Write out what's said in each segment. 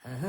वालेकुम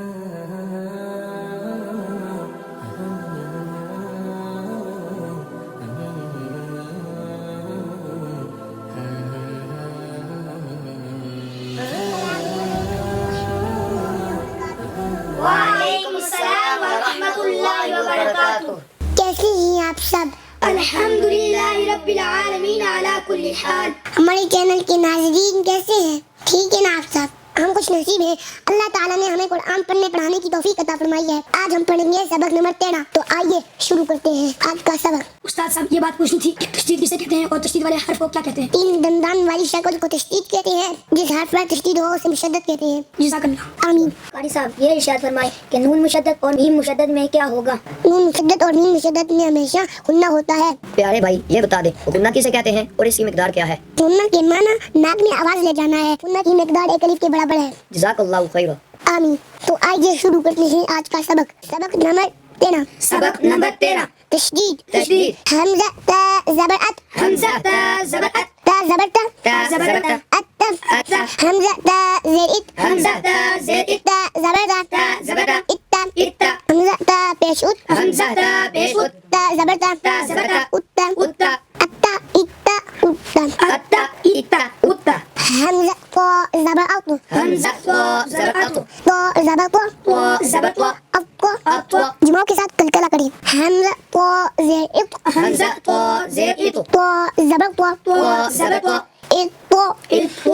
अस्सलाम व रहमतुल्लाहि व बरकातुहू। कैसे हैं आप सब? अल्हम्दुलिल्लाहि रब्बिल आलमीन अला कुल्ली हाल। हमारे चैनल के नाज़रीन कैसे हैं? ठीक है ना आप सब? हम कुछ नसीब हैं। अल्लाह ताला ने हमें कुरान पढ़ने पढ़ाने की तौफीक अता फरमाई है। आज हम पढ़ेंगे सबक नंबर 13। तो आइए शुरू करते हैं आज का सबक। उस्ताद साहब ये बात पूछनी थी, तशदीद किसे कहते हैं और तशदीद वाले हर्फ को क्या कहते हैं? तीन दंदान वाली शक्ल को तशदीद कहते हैं। जिस हर्फ पर तशदीद हो उसे मुशद्दद कहते हैं। जज़ाकल्लाह। आमीन। कारी साहब ये इरशाद फरमाए कि नून मुशद्दद और मीम मुशद्दद में क्या होगा? नून मुशद्दद और मीम मुशद्दद में हमेशा गुन्ना होता है। प्यारे भाई ये बता दे गुन्ना किसे कहते हैं और इसकी मिकदार क्या है? गुन्ना के माना नाक में आवाज ले जाना है। गुन्ना की मिकदार एक अलीफ के बराबर है। जज़ाकल्लाहु खैर। आमीन। तो आइए शुरू करते हैं आज का सबक। सबक नंबर 13। सबक नंबर 13 तशदीद। तशदीद। हमजा ता ज़बर अत। हमजा ता ज़बर अत। ता ज़बर ता। ता ज़बर ता। अत अत। हमजा ता ज़ेर इत। हमजा ता ज़ेर इत। ता ज़बर ता। ता ज़बर ता। इत्ता। इत्ता। हमजा ता पेश उत। हमजा ता पेश उत। ता ज़बर ता। ता ज़बर ता। उत्ता। उत्ता। अत्ता इत्ता उत्ता। अत्ता इत्ता उत्ता। हमजा ता ज़बर अत। हमजा ता ज़बर अत। ता ज़बर ता। ता ज़बर ता। अत्ता। अत्ता। जुमाओं के साथ कलकला करें। हमजा ता ज़ेर इत। हमजा ता ज़ेर इत। ता ज़बर ता। ता ज़बर ता। इत्ता। इत्ता।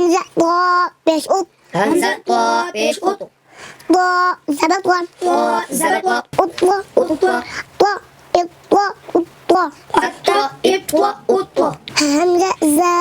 हमजा ता पेश उत। हमजा ता पेश उत। ता ज़बर ता। ता ज़बर ता। उत्ता। उत्ता। ता इत्ता उत्ता। अत्ता इत्ता उत्ता। हमजा ज़ा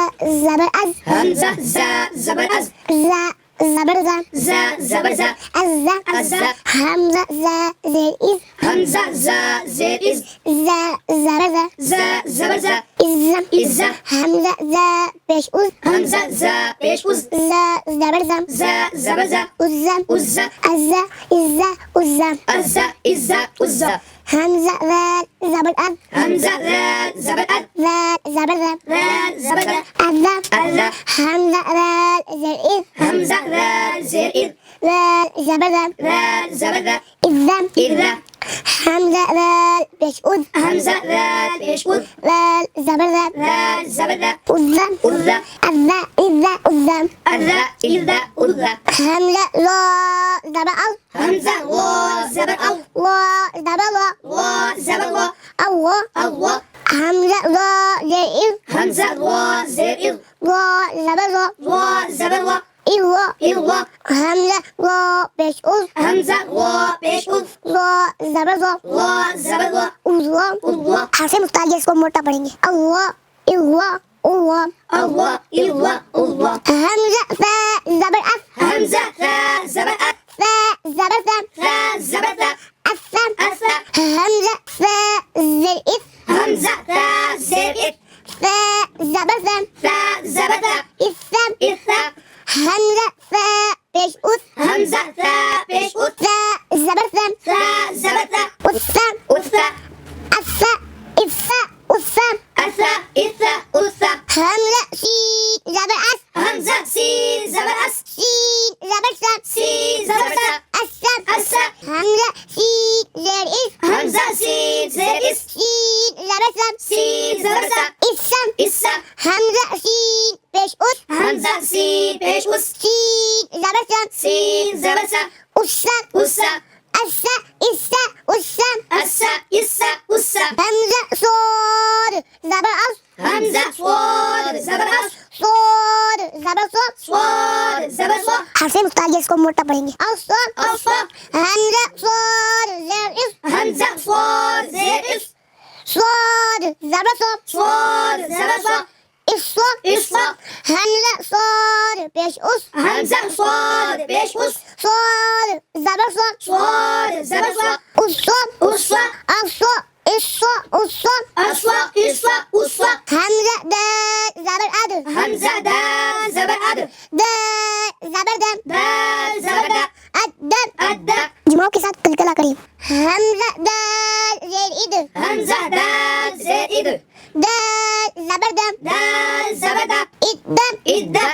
ज़बर अज़। हमजा ज़ा ज़बर अज़। ज़ा ज़बर ज़ा। ज़ा ज़बर ज़ा। अज़्ज़ा। अज़्ज़ा। हमजा ज़ा ज़ेर इज़। हमजा ज़ा ज़ेर इज़। ज़ा ज़बर ज़ा। ज़ा ज़बर ज़ा। इज़्ज़ा। इज़्ज़ा। हमजा ज़ा पेश उज़। हमजा ज़ा पेश उज़। ज़ा ज़बर ज़ा। ज़ा ज़बर ज़ा। उज़्ज़ा। उज़्ज़ा। अज़्ज़ा इज़्ज़ा उज़्ज़ा। अज़्ज़ा इज़्ज़ा उज़्ज़ा। हमजा ज़ाल ज़बर अज़। हमजा ज़ाल ज़बर अज़। ज़ाल ज़बर ज़ा। ज़ाल ज़बर ज़ा। अज़्ज़ा। अज़्ज़ा। हमजा ज़ाल ज़ेर इज़। हमजा ज़ाल ज़ेर इज़। ज़ाल ज़बर ज़ा। ज़ाल ज़बर ज़ा। इज़्ज़ा। इज़्ज़ा। हमजा ज़ाल पेश उज़। हमजा ज़ाल पेश उज़। ज़ाल ज़बर ज़ा। ज़ाल ज़बर ज़ा। उज़्ज़ा। उज़्ज़ा। अज़्ज़ा इज़्ज़ा उज़्ज़ा। अज़्ज़ा इज़्ज़ा उज़्ज़ा। हमजा ला ज़बर अज़। हमजा वा ज़बर अव। ला ज़बर ला। वा ज़बर वा। अव्वा। अव्वा। हमजा ला ज़ेर इज़। हमजा वा ज़ेर इज़। ला ज़बर ला। वा ज़बर वा। इल्ला। इल्ला। हमजा ला पेश उज़। हमजा वा पेश उज़। ला ज़बर ला। वा ज़बर वा। उज़्ज़ा। उज़्ज़ा। हर्फ़े मुस्ताहिल इसको मोटा पढ़ेंगे। अल्लाह इल्ला उल्ला। अव्वा इल्ला उल्ला। हमजा फ़ा ज़बर अफ़। हमजा फ़ा ज़बर अफ़। फ़ा ज़बर फ़ा। फ़ा ज़बर फ़ा। अफ़्फ़ा। अफ़्फ़ा। हमजा फ़ा ज़ेर इफ़। हमजा फ़ा ज़ेर इफ़। फ़ा ज़बर फ़ा। फ़ा ज़बर फ़ा। इफ़्फ़ा। इफ़्फ़ा। हमजा फ़ा पेश उफ़। हमजा फ़ा पेश उफ़। फ़ा ज़बर फ़ा। फ़ा ज़बर फ़ा। उफ़्फ़ा। उफ़्फ़ा। अफ़्फ़ा इफ़्फ़ा उफ़्फ़ा। अफ़्फ़ा इफ़्फ़ा उफ़्फ़ा। हमजा सीन ज़बर अस। हमजा सीन ज़बर अस। सीन ज़बर सा। सीन ज़बर सा। अस्सा। अस्सा। हमजा सीन ज़ेर इस। हमजा सीन ज़ेर इस। सीन ज़बर सा। सीन ज़बर सा। इस्सा। इस्सा। हमजा सीन पेश उस। हमजा सीन पेश उस। सीन ज़बर सा। सीन ज़बर सा। उस्सा। उस्सा। अस्सा इस्सा उस्सा। अस्सा इस्सा उस्सा। हमजा सोर ज़बर अस। हमजा स्वाद ज़बर अस। सोर ज़बर सो। स्वाद ज़बर स्वा। हर्फ़े मुस्ताहिल इसको मोटा पढ़ेंगे। अस्सा। अस्सा। हमजा सोर ज़ेर इस। हमजा स्वाद ज़ेर इस। सोर ज़बर सो। स्वाद ज़बर स्वा। इस्सा। इस्सा। हमजा सोर पेश उस। हमजा स्वाद पेश उस। सोर ज़बर सो। स्वाद ज़बर स्वा। उस्सा। उस्सा। अस्सा इस्सा उस्सा। अस्वा इस्वा उस्वा। हमजा दाल ज़बर अद। हमजा दाल ज़बर अद। दाल ज़बर दा। दाल ज़बर दा। अद्दद। अद्दा। जुमाओं के साथ कलकला करें। हमजा दाल ज़ेर इद। हमजा दाल ज़ेर इद। दाल ज़बर दा। दाल ज़बर दा। इद्दा। इद्दा।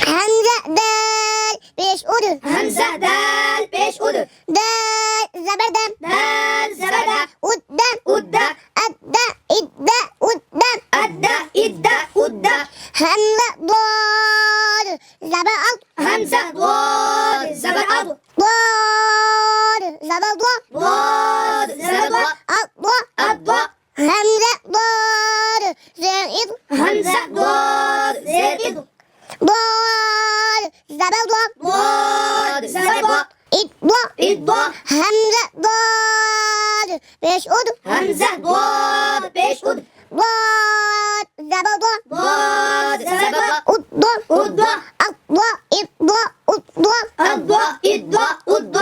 हमजा दाल पेश उद همزة دال पेश उद दाल ज़बर दम دال زبر دا उद्दा उद्दा अद्दा इद्दा उद्दा أدى إدى أدى हमज़ा ضاد ज़बर अद همزة ضاد زبر أض ضاد ज़बर ض ضاد زبر ض अض الض همزة ضاد زين إض همزة ضاد زين إض ضاد ज़बर ض ضاد زبر ض إض إض همزة ضاد पेश उद همزة ضاد पेश उद ضاد ज़बर ض ضاد زبر ض उद्द أض أض إض उद्द أض إض أض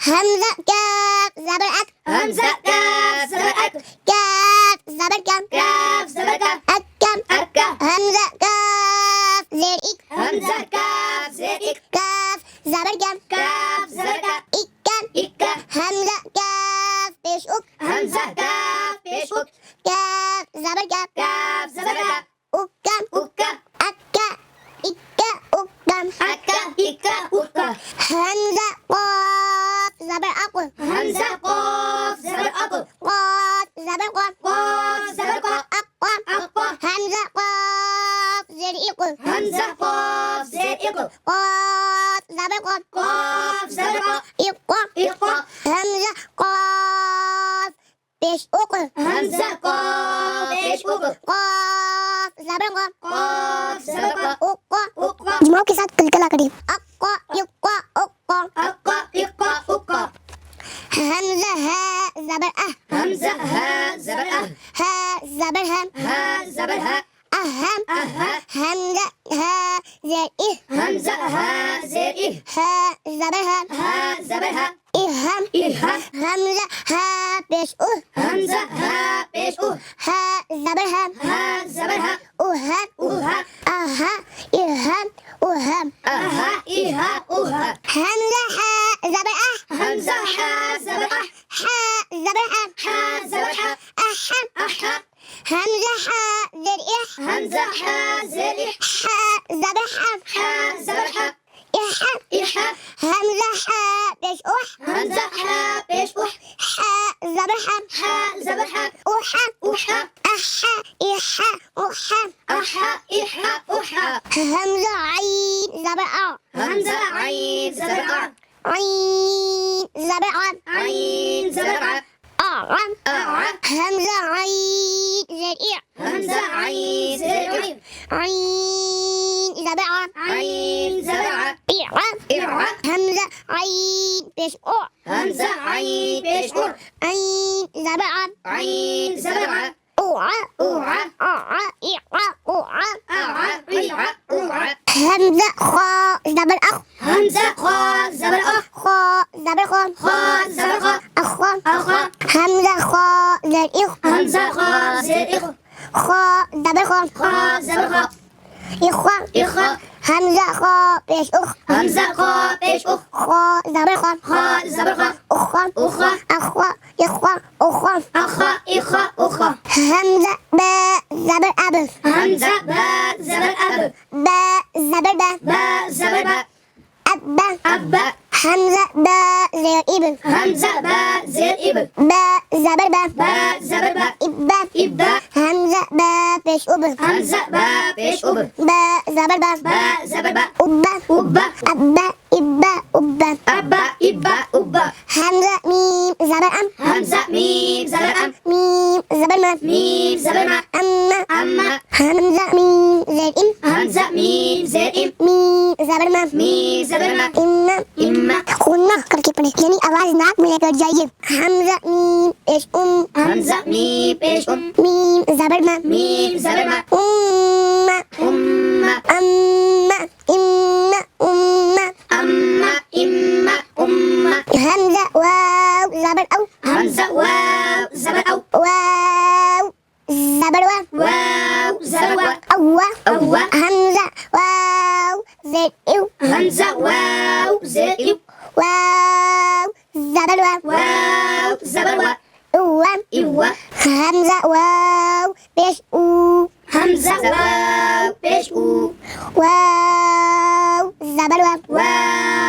همزة كاف زبر أك همزة كاف زبر أك كاف زبر كم كاف زبر كاف أكم أكا همزة كاف زير إك همزة كاف زين إك كاف زبر كم كاف زبر كاف إكم إكا همزة كاف بيش أك همزة كاف पेश उक كاف زبر كم كاف زبر كاف أكم أكا أكا إكا أكم أكا إكا أكا همزة قاف زبر أق همزة قاف زبر أق قاف زبر قاف قاف زبر قاف أقام أقا همزة قاف زير إق همزة قاف زين إق قاف زبر قاف قاف زبر قاف إقا إقا همزة قاف بيش أق همزة قاف पेश उक قاف زبر قاف قاف زبر قاف أقا أقا جمعوا के साथ कलकला करें أقا إقا أقا أقا إقا أقا همزة ها زبر أه همزة ها زبر أه ها زبر هم ها زبر ها أهم أها همزة ها زير إه همزة ها زين إه ها زبر هم ها زبر ها إهم إهم همزة ها بيش أه همزة ها पेश उह ها زبر هم ها زبر ها أهم أها أها إهم أهم أها إها أها همزة ها زبر أه همزة ها زبر أح ها زبر هم ها زبر ح أحم أحا همزة ها زر إح همزة ح زين إح ها زبر حم ح زبر ح إحم إحا همزة ها بيش أح همزة ح पेश उह ها زبر حم ح زبر ح أحم أحا أحا إحا أحم أحا إحا أحا همزة عين زبر أ همزة عين زبر أع عين زبر عن عين زبر ع أعم أع همزة عين زر إع همزة عين زين عين عين زبر عن عين زبر ع إعم إع همزة عين بيش أع همزة عين पेश उर عين زبر عن عين زبر ع أوعى أوعى أوعى إعا أوعى أع إع أوعى همزة خاء زبر أخ همزة خاء زبر أخ خاء زبر خاء خاء زبر خاء أخا أخا همزة خاء زر إخ همزة خاء زين إخ خاء زبر خاء خاء زبر خاء إخوة إخا همزة خاء بيش أخ همزة خاء पेश उख خاء زبر خاء خاء زبر خاء أخا أخا أخوة إخوة أخوة أخا إخا أخا همزة باء زبر أب همزة باء زبر أب باء زبر با باء زبر باء أب أب همزة باء زر إبن همزة باء زين إب باء زبر با باء زبر باء إبا إبا همزة باء بيش أب همزة باء पेश उब باء زبر با باء زبر باء أبا أبا أبا إبا أبا أبا إبا أبا همزة ميم زبر أم همزة ميم زبر أم ميم زبر ما ميم زبر ما أما أما همزة ميم زر إم همزة ميم زين إم ميم زبر ما ميم زبر ما إما إما खोलना करके पढ़े यानी आवाज नाक में लेकर जाइए हमजा मीम पेश همزة ميم पेश मीम जबर में ميم زبر ما उम्मा أمة अम्मा इम्मा उम्मा أما إما أمة हमजा वाव जबर औ همزة واو زبر أو वाव जबर वा واو زبر وا अव्वा أوا हमजा वाव जेड इव همزة واو زين إو वाव जबर वा واو زبر وا उवा إوا हमजा वाव पेश उ همزة واو पेश أو वाव जबर वा واو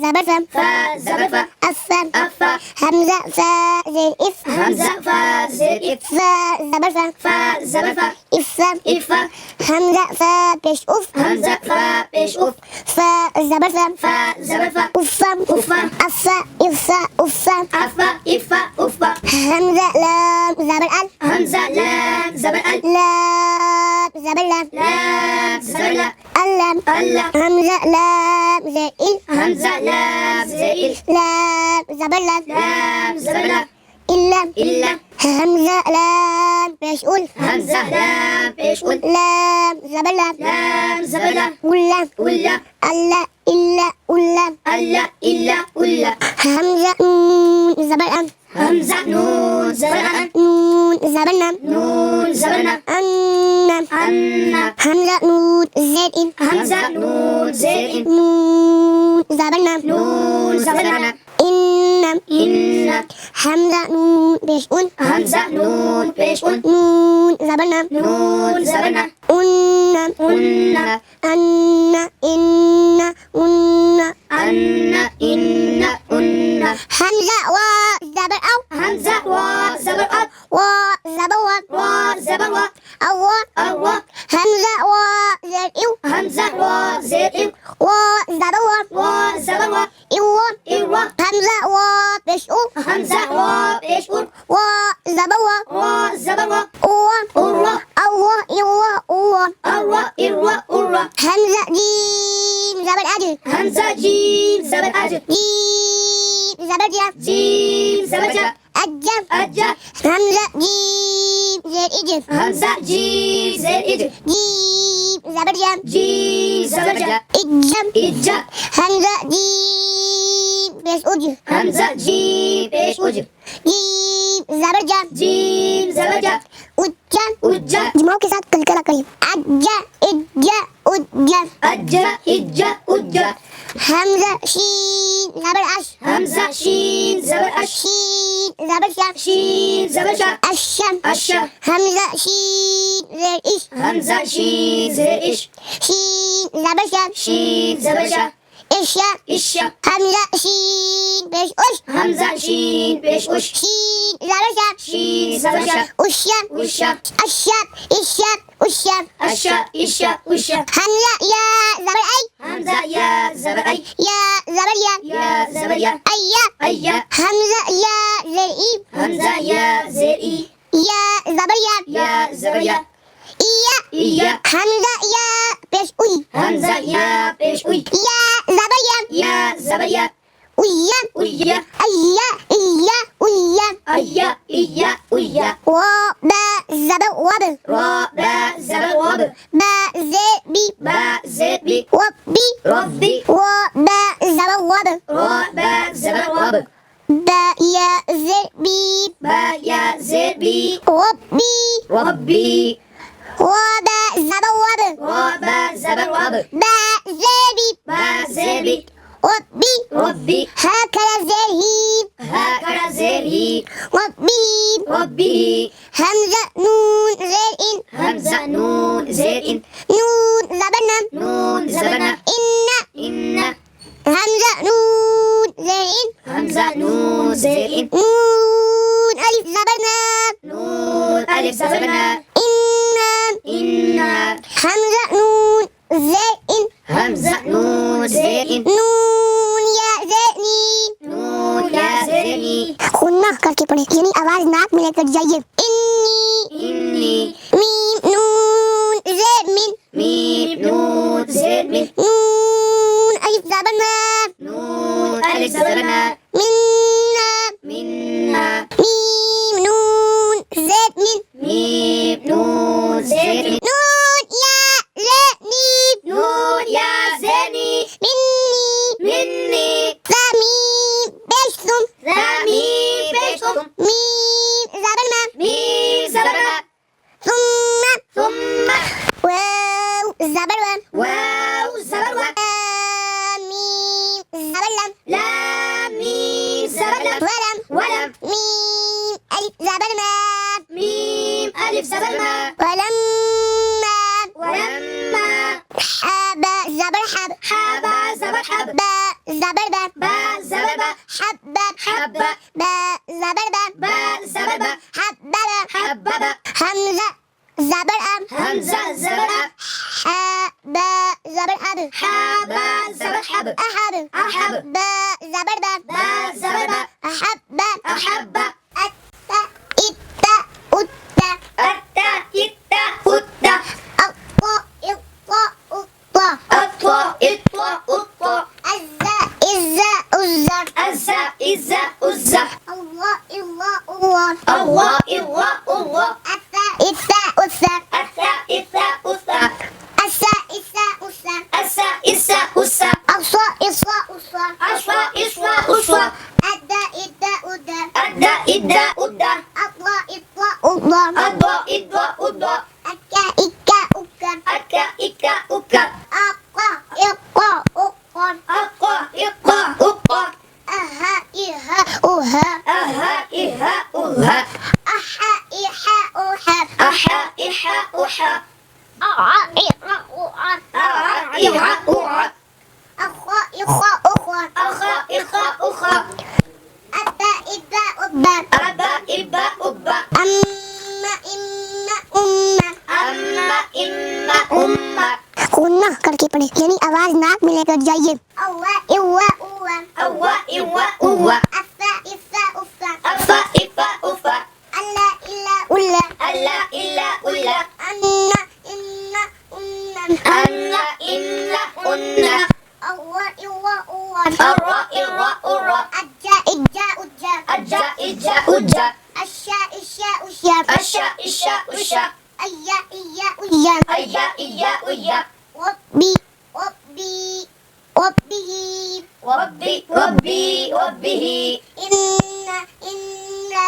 زبر فم فا زبر فا أفم أفا همزة فا زين إف همزة فا زين إف فا زبر فم فا زبر فا إفم إفا همزة فا بيش أف همزة فا بيش أف فا زبر فم فا زبر فا أفم أفا أفا إفا أفم أفا إفا أفا همزة لام زبر ال همزة لام زبر ال لام زبر لام لام زبر لا اللام اللام همزة لام زين إل همزة لام زائل لام زبر لام لام زبر لا اللام إلا همزة لام بيش أول همزة لام بيش أول لام زبر لام لام زبر لا واللام ولا ألا إلا واللام ألا إلا ولا همزة نون زبر أم همزة نون زبر أن نون زبر نم نون زبر نا أنم أن همزة نون زين إن همزة نون زين نون زبر نم نون زبر نا إنم إن همزة نون بيش أون همزة نون بيش أن نون زبر نم نون زبر نا أنم أن أن إن أن أن إن أن همزة و زبر أو همزة و زبر أ و زبر و و زبر و أو أو همزة و زر إو همزة و زين و زبر و و زبر و إو إيوا همزة و بيش أو همزة و بيش أن و زبر و و زبر و أو أورا أو إو أو أورا إيوا أورا همزة جيم زبر أجل همزة جيم زبر أج جيم زبر جا جيم زبر جا أجم أجا همزة جيم زر إجل همزة جيم زين إج جيم زبر جام جيم زبر جا إجم إجا همزة جيم بيش أجل همزة جيم بيش أج جيم زبر جام جيم زبر جا उच्चन उज्जा जमाओं के साथ कलकला करिए अज्जा इज्जा उज्जा أجا إجا أجا हमजा शीन जबर अश همزة شين زبر أش शीन जबर शम شين زبر شا अशम أشا हमजा शीन जेर इश همزة شين زين إش शीन जबर शम شين زبر شا इशा إشا हमजा शीन पेश उश همزة شين بيش أش शीन जबर शम شين زبر شا उशम وشا अशम इशम उशम أشا إشا وشا हमजा या जबर आई همزة يا زبر أي या जबर या يا زبر يا अय्या أيا हमजा या जेर ई همزة يا زين إي या जबर या يا زبر يا إيا إيا हमजा या पेश उई همزة يا بيش أي या जबर या يا زبر يا उय्या ويا अय्या इय्या उय्या أيا إيا ويا व बा जबर वब را با زبر واب बा जे बी با زد بي व बी ربي व बा जबर वब را با زبر واب बा या जे बी با يا زد بي व बी ربي व बा जबर वब را با زبر واب बा जे बी با زد بي व बी ربي هكذا زهي هكذا زري व बी ربي همزة نون زين إن همزة نون زين نون زبنا نون زبنا إن إن همزة نون زين همزة نون زين نون ألف زبنا نون ألف زبنا إن إن همزة نون زين همزة نون زين نون या ज़ेनी نون يا زيني खुन्ना करके पढ़े यानी आवाज नाक में लेकर जाइए इन्नी إني मीम नून जे मिन ميم نون زين من नून अलिफ ज़बना نون ألف زبنا मिन्ना منا मीम नून जे मिन ميم نون زين नून या ज़ेनी نون يا زيني मिन्नी مني ज़मीम बेशुम زمين بيشكم मीम ज़बना ميم زبنا ثم ثم واو زبر وام واو زبر و ميم زبر لم لام ميم زبر لم ولم ولم ميم ألف زبر ما ميم ألف زبر ما ولما ولما حاب زبر حب حابا زبر حب باء زبر ب با زبر با حب حب ب زبر ب با زبر با حب حب همزة زبر ام همزة زبر أ ح ب زبر أب حب زبر حب أحب أحب ب زبر ب با زبر با أحب أحب أت إت أت أتا إتا أتا أطا إطا أطا أطا إطا أطا أزا إزا أزا أزا إزا أزا الله الله الله الله الله الله أثا إثا أثا أثا إثا أثا أسا إسا أسا أسا إسا أسا أصا إصا أصا أصا إصا أصا أدا إدا أدا أدا إدا أدا أطلا إطلا أطلا أضا إضا أضا أكا إكا أكا أكا إكا أكا أقا إقا أقا أقا إقا أقا أها إها أها أها إها أها أحا إحا أحا أحا إحا أحا أعا إعا أعا أعا إعا أعا أخا إخا أخا أخا إخا أخا أبا إبا أبا أبا إبا أبا أما إما أمة أما إما أما गुन्ना करके पढ़े यानी आवाज नाक में लेकर जाइए अव्वा इव्वा उव्वा أوا إوا أوا अफ्फा इफ्फा उफ्फा أفا إفا أفا अल्ला इल्ला उल्ला ألا إلا ألا अन्ना इन्ना उन्ना أنا إلا أنا अव्वा इव्वा उव्वा أرى إرى أرى अज्जा इज्जा उज्जा أجا إجا أجا अश्शा इश्शा उश्शा أشا إشا أشا अय्या इय्या उय्या أيا إيا أيا वब्बी वब्बी वब्बिही ربي ربي ربه इन्ना इन्ना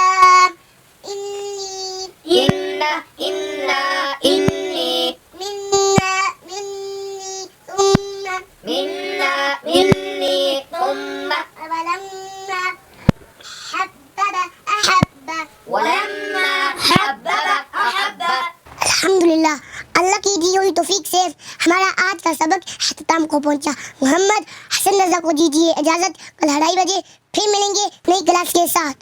इन्नी إنا إنا إني मिन्ना मिन्नी ثم منا مني ثم ولما حبب أحب ولما حبب أحب अल्हम्दुलिल्लाह अल्लाह की दी हुई तौफीक से हमारा आज का सबक इख्तिताम को पहुंचा। मोहम्मद हसन रजा को दीजिए इजाज़त। कल 2:30 बजे फिर मिलेंगे नई क्लास के साथ।